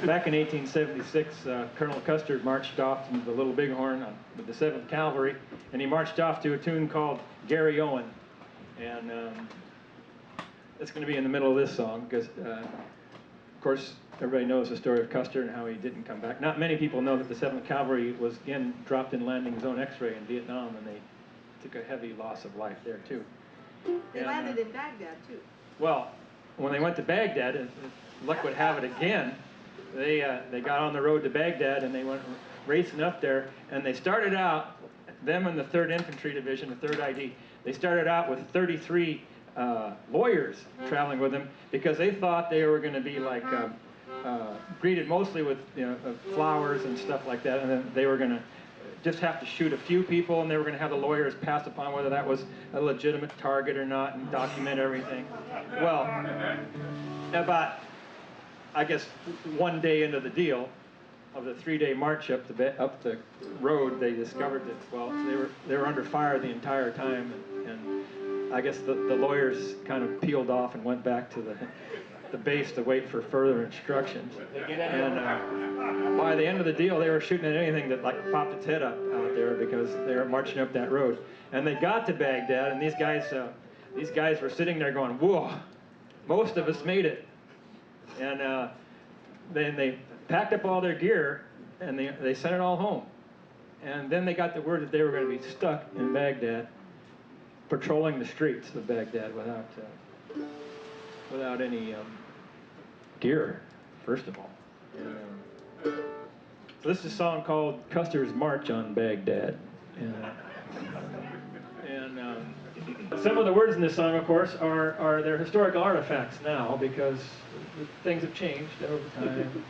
Back in 1876, Colonel Custer marched off to the Little Bighorn with the 7th Cavalry, and he marched off to a tune called Gary Owen. And it's going to be in the middle of this song because, of course, everybody knows the story of Custer and how he didn't come back. Not many people know that the 7th Cavalry was, again, dropped in landing zone X-ray in Vietnam, and they took a heavy loss of life there, too. They landed in Baghdad, too. Well, when they went to Baghdad, and luck would have it again, they got on the road to Baghdad, and they went racing up there, and they started out, them and the 3rd Infantry Division, the 3rd ID, they started out with 33 lawyers traveling with them because they thought they were going to be like greeted mostly with flowers and stuff like that, and then they were going to just have to shoot a few people, and they were going to have the lawyers pass upon whether that was a legitimate target or not and document everything. Well, about, I guess, one day into the deal of the 3-day march up the road, they discovered that, well, they were under fire the entire time, and I guess the lawyers kind of peeled off and went back to the base to wait for further instructions. And the end of the deal, they were shooting at anything that like popped its head up out there because they were marching up that road. And they got to Baghdad, and these guys were sitting there going, "Whoa, most of us made it." And then they packed up all their gear, and they sent it all home. And then they got the word that they were going to be stuck in Baghdad, patrolling the streets of Baghdad without any gear, first of all. So this is a song called Custer's March on Baghdad. And some of the words in this song, of course, are their historical artifacts now because things have changed over time.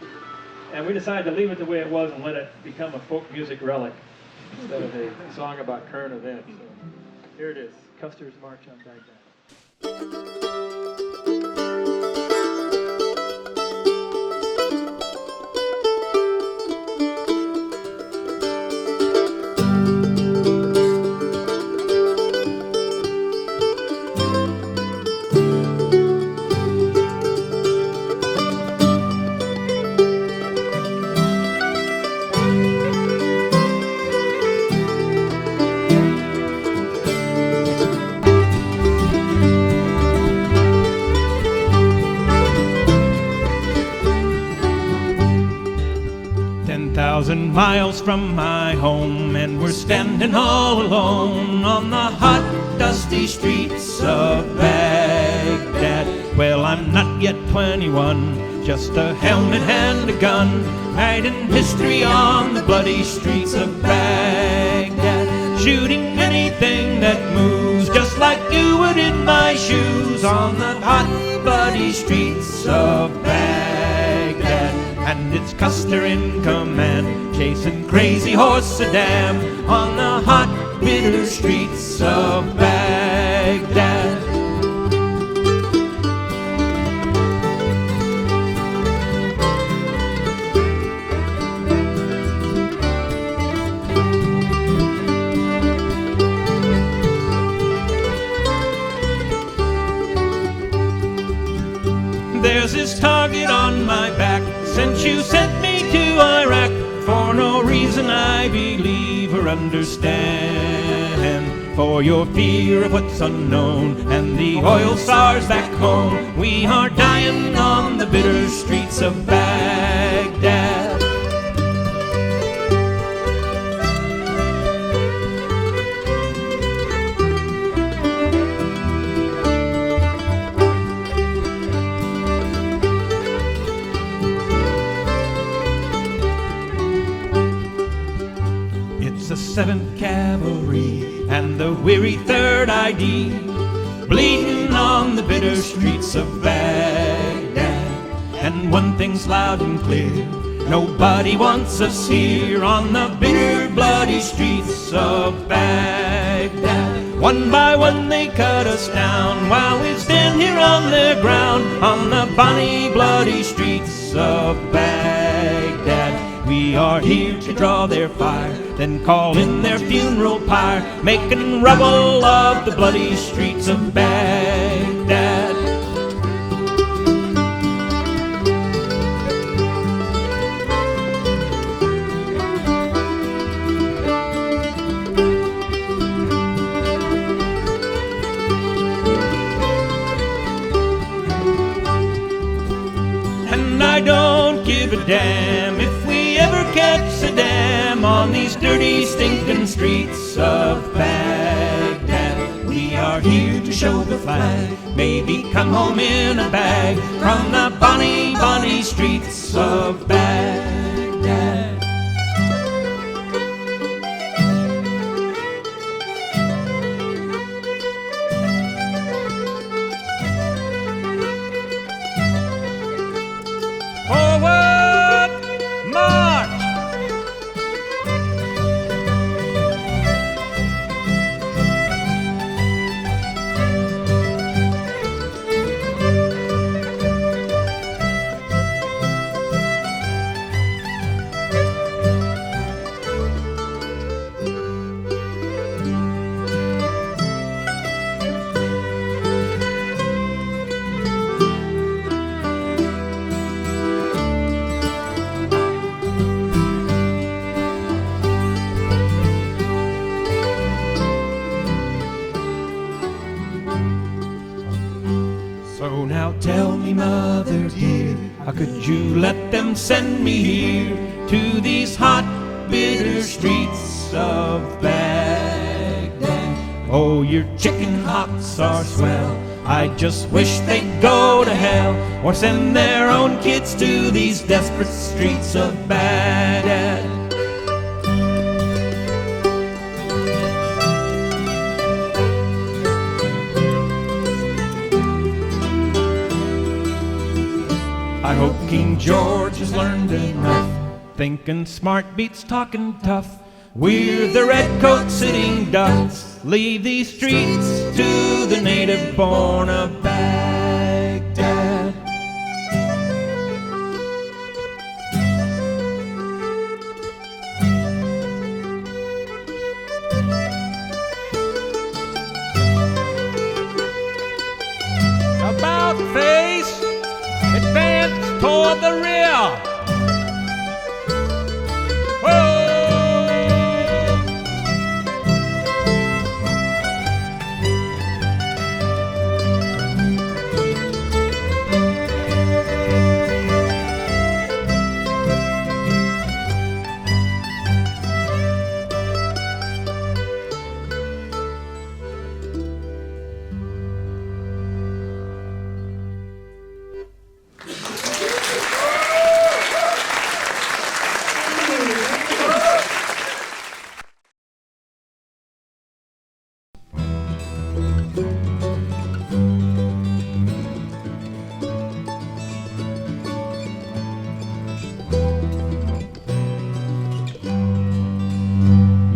And we decided to leave it the way it was and let it become a folk music relic instead of a song about current events. So here it is, Custer's March on Baghdad. 10,000 miles from my home, and we're standing all alone on the hot, dusty streets of Baghdad. Well, I'm not yet 21, just a helmet and a gun, writing history on the bloody streets of Baghdad, shooting anything that moves, just like you would in my shoes, on the hot, bloody streets of Baghdad. And it's Custer in command, chasing crazy horse Saddam on the hot, bitter streets of Baghdad. There's this target on my back since you sent me to Iraq, for no reason I believe or understand. For your fear of what's unknown and the oil stars back home, we are dying on the bitter streets of Baghdad. The 7th Cavalry and the weary 3rd ID, bleeding on the bitter streets of Baghdad. And one thing's loud and clear, nobody wants us here on the bitter, bloody streets of Baghdad. One by one they cut us down while we stand here on their ground on the bonny, bloody streets of Baghdad. We are here to draw their fire, then call in their funeral pyre, making rubble of the bloody streets of Baghdad. And I don't give a damn if we ever catch Saddam on these dirty, stinking streets of Baghdad. We are here to show the flag, maybe come home in a bag from the bonny, bonny streets of Baghdad. Forward, march! mother dear, how could you let them send me here to these hot, bitter streets of Baghdad? Oh, your chicken hawks are swell, I just wish they'd go to hell, or send their own kids to these desperate streets of Baghdad. I hope King George has learned enough. Thinking smart beats talking tough. We're the redcoat sitting ducks. Leave these streets to the native born of Baghdad. About face, advance toward the rear. Whoa!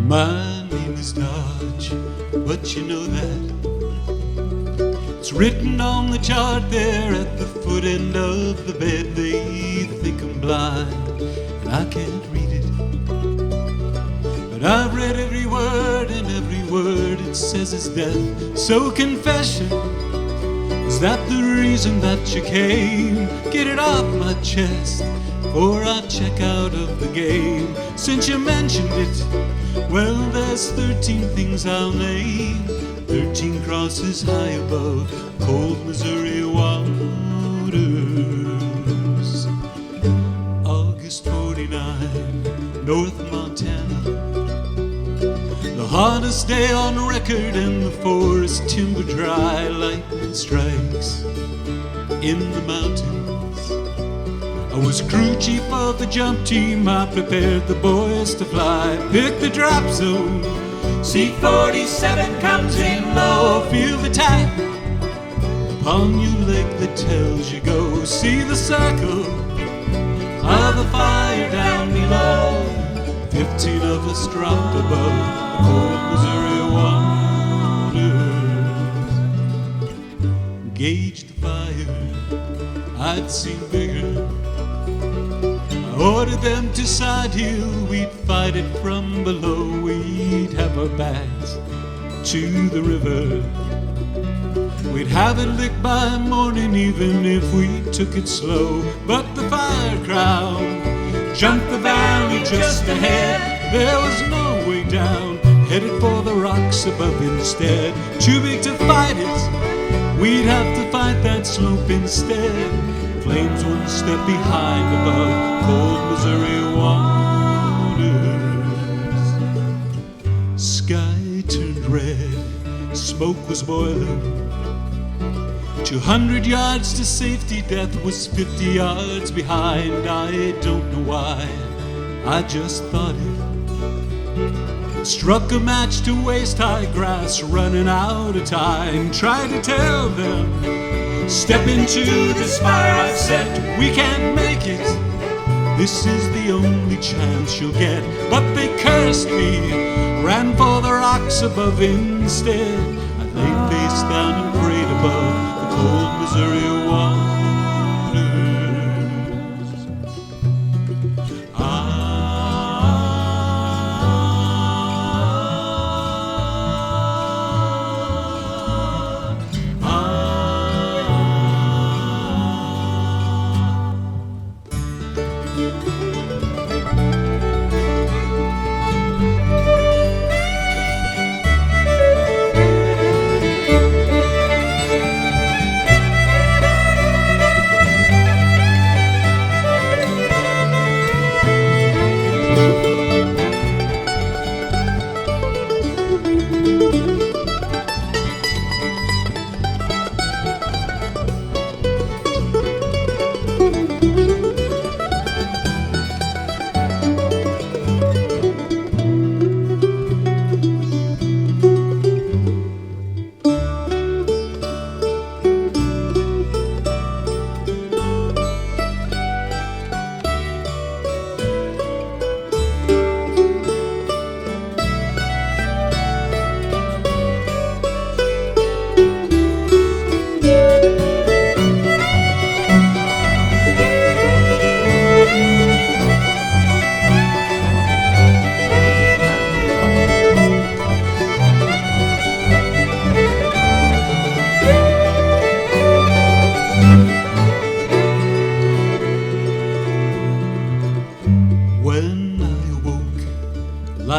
My name is Dodge, but you know that it's written on the chart there at the foot end of the bed. They think I'm blind and I can't read it, but I've read every word, and every word it says is death. So confession, is that the reason that you came? Get it off my chest before I check out of the game. Since you mentioned it, well, there's 13 things I'll name, 13 crosses high above cold Missouri waters. August 49, North Montana, the hottest day on record, and the forest timber dry. Lightning strikes in the mountains. I was crew chief of the jump team. I prepared the boys to fly. Pick the drop zone. C-47 comes in low. Feel the tap upon your leg that tells you go. See the circle of the fire down below. 15 of us dropped above the cold Missouri waters. Gauge the fire, I'd seen bigger. I ordered them to side hill, we'd fight it from below. We'd have our backs to the river. We'd have it licked by morning even if we took it slow. But the fire crowd jumped the valley just ahead. There was no way down, headed for the rocks above instead. Too big to fight it, we'd have to fight that slope instead. Flames one step behind above cold Missouri waters. Sky turned red, smoke was boiling. 200 yards to safety, death was 50 yards behind. I don't know why, I just thought it. Struck a match to waist-high grass, running out of time. Tried to tell them, step into this fire I've set. We can't make it, this is the only chance you'll get. But they cursed me, ran for the rocks above instead. I lay face down and prayed above the cold Missouri waters.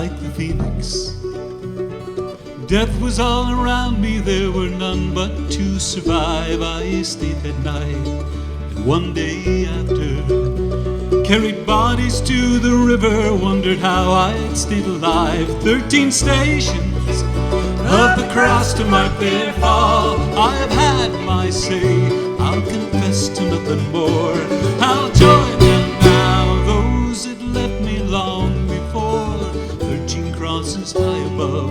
like the phoenix. Death was all around me, there were none but to survive. I stayed that night, and one day after, carried bodies to the river, wondered how I'd stayed alive. 13 stations of the cross to my bare fall. I have had my say, I'll confess to nothing more. I'll join them now, those that left me long before. 13 crosses high above,